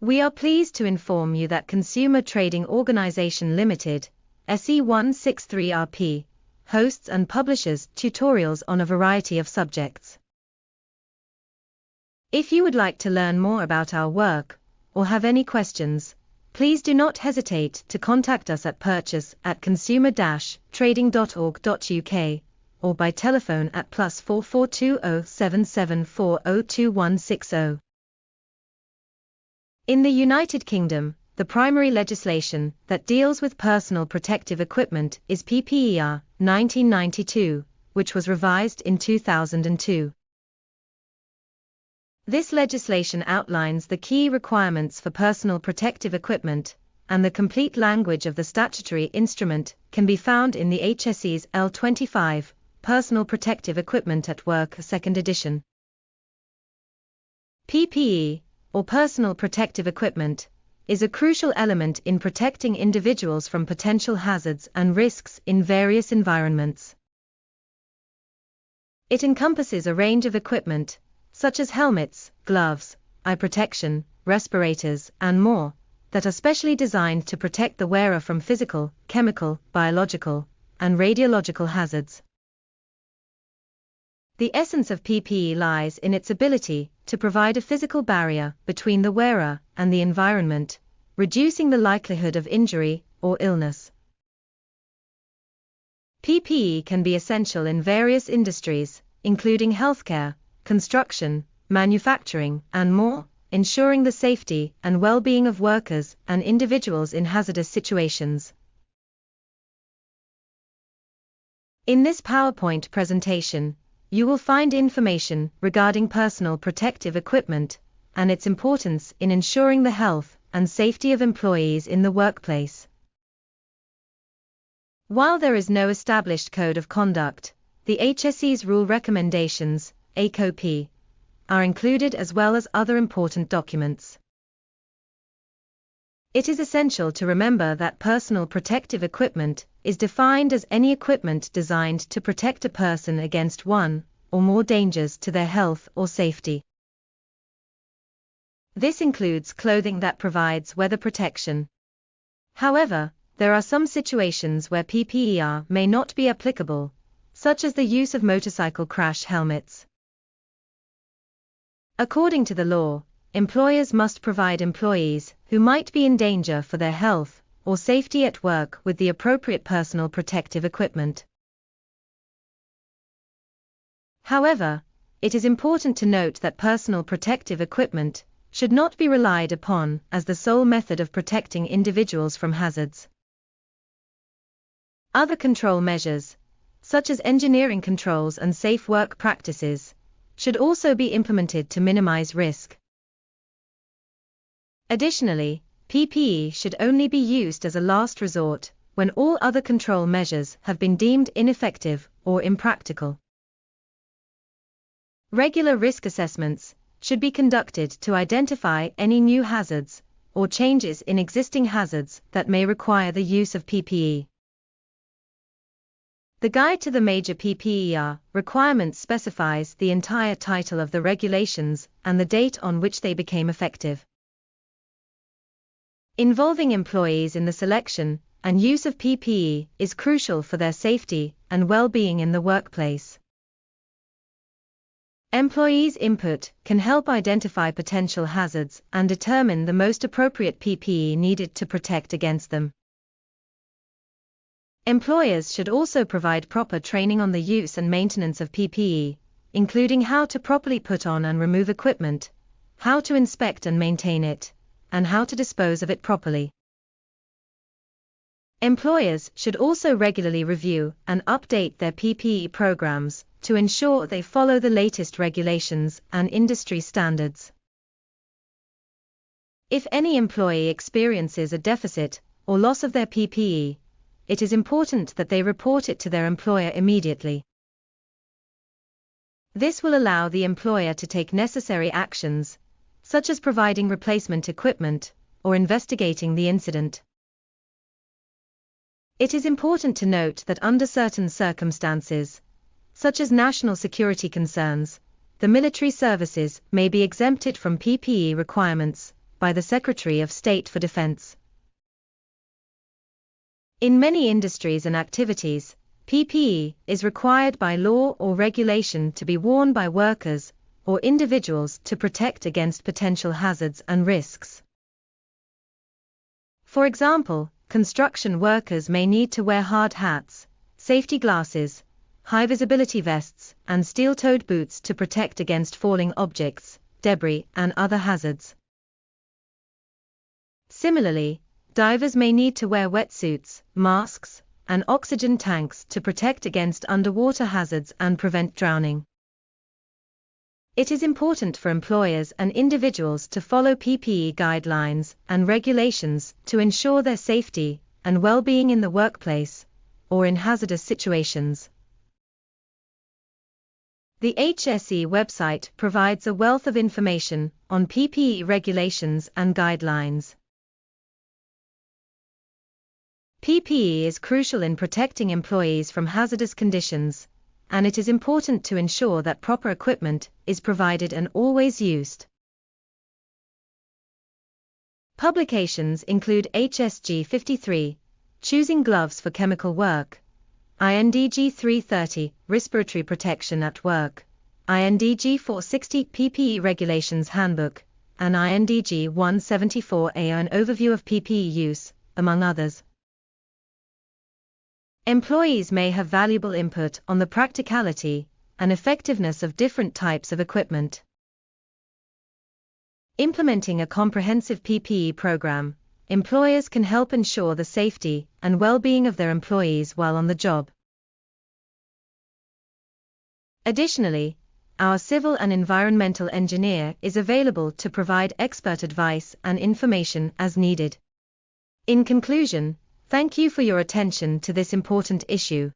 We are pleased to inform you that Consumer Trading Organization Limited, SE163RP, hosts and publishes tutorials on a variety of subjects. If you would like to learn more about our work, or have any questions, please do not hesitate to contact us at purchase@consumer-trading.org.uk, or by telephone at +4420 77402160. In the United Kingdom, the primary legislation that deals with personal protective equipment is PPE 1992, which was revised in 2002. This legislation outlines the key requirements for personal protective equipment, and the complete language of the statutory instrument can be found in the HSE's L25, Personal Protective Equipment at Work 2nd edition. PPE, or personal protective equipment, is a crucial element in protecting individuals from potential hazards and risks in various environments. It encompasses a range of equipment, such as helmets, gloves, eye protection, respirators, and more, that are specially designed to protect the wearer from physical, chemical, biological, and radiological hazards. The essence of PPE lies in its ability to provide a physical barrier between the wearer and the environment, reducing the likelihood of injury or illness. PPE can be essential in various industries, including healthcare, construction, manufacturing, and more, ensuring the safety and well-being of workers and individuals in hazardous situations. In this PowerPoint presentation, you will find information regarding personal protective equipment and its importance in ensuring the health and safety of employees in the workplace. While there is no established code of conduct, the HSE's rule recommendations, ACOP, are included as well as other important documents. It is essential to remember that personal protective equipment is defined as any equipment designed to protect a person against one or more dangers to their health or safety. This includes clothing that provides weather protection. However, there are some situations where PPE may not be applicable, such as the use of motorcycle crash helmets. According to the law, employers must provide employees who might be in danger for their health or safety at work with the appropriate personal protective equipment. However, it is important to note that personal protective equipment should not be relied upon as the sole method of protecting individuals from hazards. Other control measures, such as engineering controls and safe work practices, should also be implemented to minimize risk. Additionally, PPE should only be used as a last resort when all other control measures have been deemed ineffective or impractical. Regular risk assessments should be conducted to identify any new hazards or changes in existing hazards that may require the use of PPE. The Guide to the Major PPE Requirements specifies the entire title of the regulations and the date on which they became effective. Involving employees in the selection and use of PPE is crucial for their safety and well-being in the workplace. Employees' input can help identify potential hazards and determine the most appropriate PPE needed to protect against them. Employers should also provide proper training on the use and maintenance of PPE, including how to properly put on and remove equipment, how to inspect and maintain it, and how to dispose of it properly. Employers should also regularly review and update their PPE programs to ensure they follow the latest regulations and industry standards. If any employee experiences a deficit or loss of their PPE, it is important that they report it to their employer immediately. This will allow the employer to take necessary actions, such as providing replacement equipment or investigating the incident. It is important to note that under certain circumstances, such as national security concerns, the military services may be exempted from PPE requirements, by the Secretary of State for Defense. In many industries and activities, PPE is required by law or regulation to be worn by workers or individuals to protect against potential hazards and risks. For example, construction workers may need to wear hard hats, safety glasses, high-visibility vests, and steel-toed boots to protect against falling objects, debris, and other hazards. Similarly, divers may need to wear wetsuits, masks, and oxygen tanks to protect against underwater hazards and prevent drowning. It is important for employers and individuals to follow PPE guidelines and regulations to ensure their safety and well-being in the workplace or in hazardous situations. The HSE website provides a wealth of information on PPE regulations and guidelines. PPE is crucial in protecting employees from hazardous conditions, and it is important to ensure that proper equipment is provided and always used. Publications include HSG 53, Choosing Gloves for Chemical Work, INDG 330, Respiratory Protection at Work, INDG 460, PPE Regulations Handbook, and INDG 174A, an overview of PPE use, among others. Employees may have valuable input on the practicality and effectiveness of different types of equipment. Implementing a comprehensive PPE program, employers can help ensure the safety and well-being of their employees while on the job. Additionally, our civil and environmental engineer is available to provide expert advice and information as needed. In conclusion, thank you for your attention to this important issue.